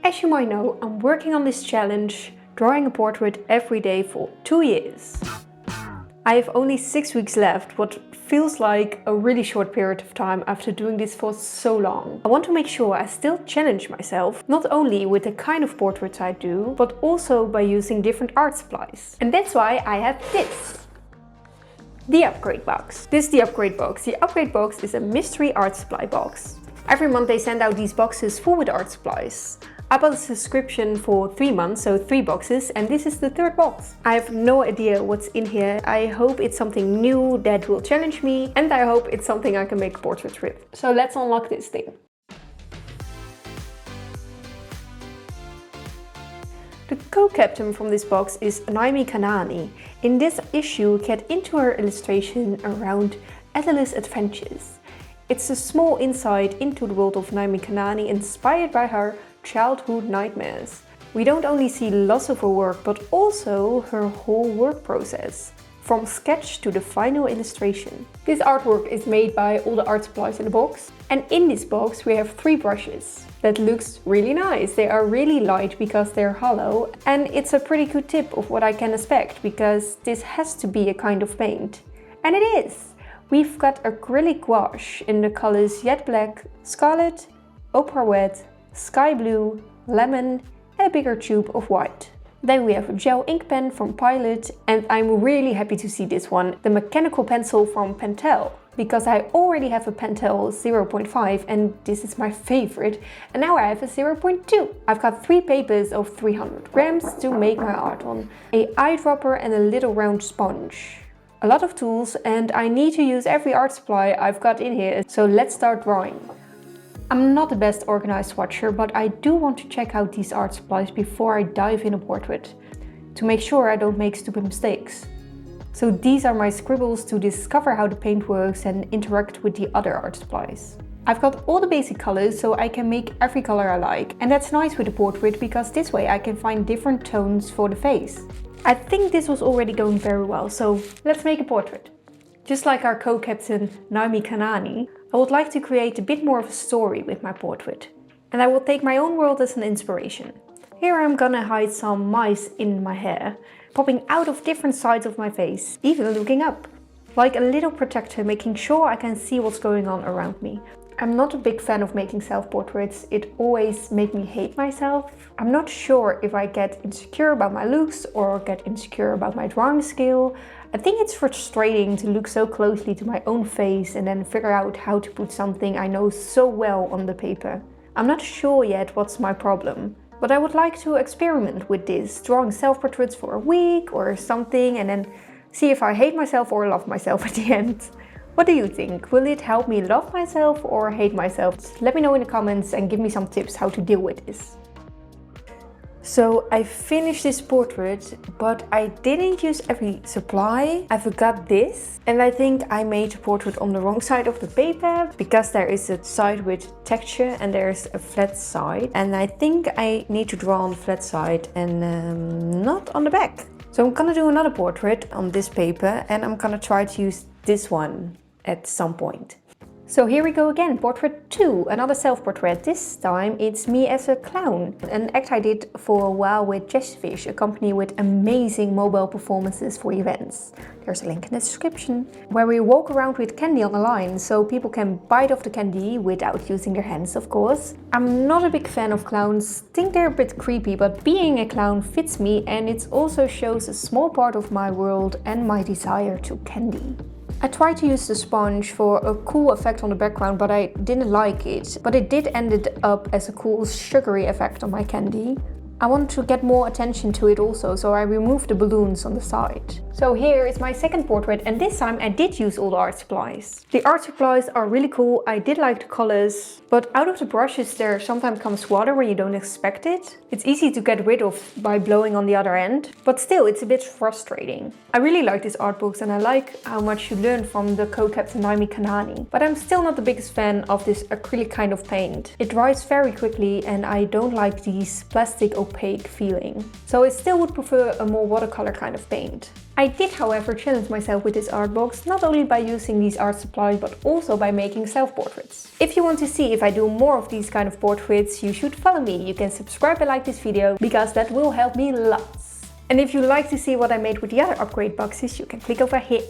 As you might know, I'm working on this challenge, drawing a portrait every day for 2 years. I have only 6 weeks left, what feels like a really short period of time after doing this for so long. I want to make sure I still challenge myself, not only with the kind of portraits I do, but also by using different art supplies. And that's why I have this. The Upcratebox. This is the Upcratebox. The Upcratebox is a mystery art supply box. Every month they send out these boxes full with art supplies. I bought a subscription for 3 months, so 3 boxes, and this is the 3rd box. I have no idea what's in here. I hope it's something new that will challenge me, and I hope it's something I can make portraits with. So let's unlock this thing. The co-captain from this box is Naomi Kanani. In this issue, get into her illustration around Adela's adventures. It's a small insight into the world of Naomi Kanani, inspired by her childhood nightmares. We don't only see lots of her work, but also her whole work process, from sketch to the final illustration. This artwork is made by all the art supplies in the box. And in this box we have 3 brushes. That looks really nice. They are really light because they're hollow, and it's a pretty good tip of what I can expect, because this has to be a kind of paint. And it is! We've got acrylic gouache in the colors Jet Black, Scarlet, Opera Wet, Sky Blue, Lemon, and a bigger tube of white. Then we have a gel ink pen from Pilot, and I'm really happy to see this one, the mechanical pencil from Pentel, because I already have a Pentel 0.5 and this is my favorite, and now I have a 0.2. I've got 3 papers of 300 grams to make my art on, a eyedropper and a little round sponge. A lot of tools, and I need to use every art supply I've got in here, so let's start drawing. I'm not the best organized swatcher, but I do want to check out these art supplies before I dive in a portrait, to make sure I don't make stupid mistakes. So these are my scribbles to discover how the paint works and interact with the other art supplies. I've got all the basic colors, so I can make every color I like, and that's nice with a portrait because this way I can find different tones for the face. I think this was already going very well, so let's make a portrait. Just like our co-captain Naomi Kanani, I would like to create a bit more of a story with my portrait. And I will take my own world as an inspiration. Here I'm gonna hide some mice in my hair, popping out of different sides of my face, even looking up. Like a little protector, making sure I can see what's going on around me. I'm not a big fan of making self-portraits. It always makes me hate myself. I'm not sure if I get insecure about my looks or get insecure about my drawing skill. I think it's frustrating to look so closely to my own face and then figure out how to put something I know so well on the paper. I'm not sure yet what's my problem, but I would like to experiment with this, drawing self-portraits for a week or something, and then see if I hate myself or love myself at the end. What do you think? Will it help me love myself or hate myself? Let me know in the comments and give me some tips how to deal with this. So I finished this portrait, but I didn't use every supply. I forgot this, and I think I made the portrait on the wrong side of the paper, because there is a side with texture and there's a flat side, and I think I need to draw on the flat side and not on the back. So I'm gonna do another portrait on this paper, and I'm gonna try to use this one at some point. So here we go again, portrait 2, another self-portrait. This time it's me as a clown. An act I did for a while with Jellyfish, a company with amazing mobile performances for events. There's a link in the description. Where we walk around with candy on the line, so people can bite off the candy without using their hands, of course. I'm not a big fan of clowns, think they're a bit creepy, but being a clown fits me, and it also shows a small part of my world and my desire to candy. I tried to use the sponge for a cool effect on the background, but I didn't like it. But it did end up as a cool sugary effect on my candy. I wanted to get more attention to it also, so I removed the balloons on the side. So here is my second portrait, and this time I did use all the art supplies. The art supplies are really cool, I did like the colors, but out of the brushes there sometimes comes water when you don't expect it. It's easy to get rid of by blowing on the other end, but still it's a bit frustrating. I really like this art box and I like how much you learn from the co-captain Naomi Kanani, but I'm still not the biggest fan of this acrylic kind of paint. It dries very quickly and I don't like these plastic opaque feeling. So I still would prefer a more watercolor kind of paint. I did, however, challenge myself with this art box, not only by using these art supplies, but also by making self-portraits. If you want to see if I do more of these kind of portraits, you should follow me. You can subscribe and like this video, because that will help me lots. And if you'd like to see what I made with the other upgrade boxes, you can click over here.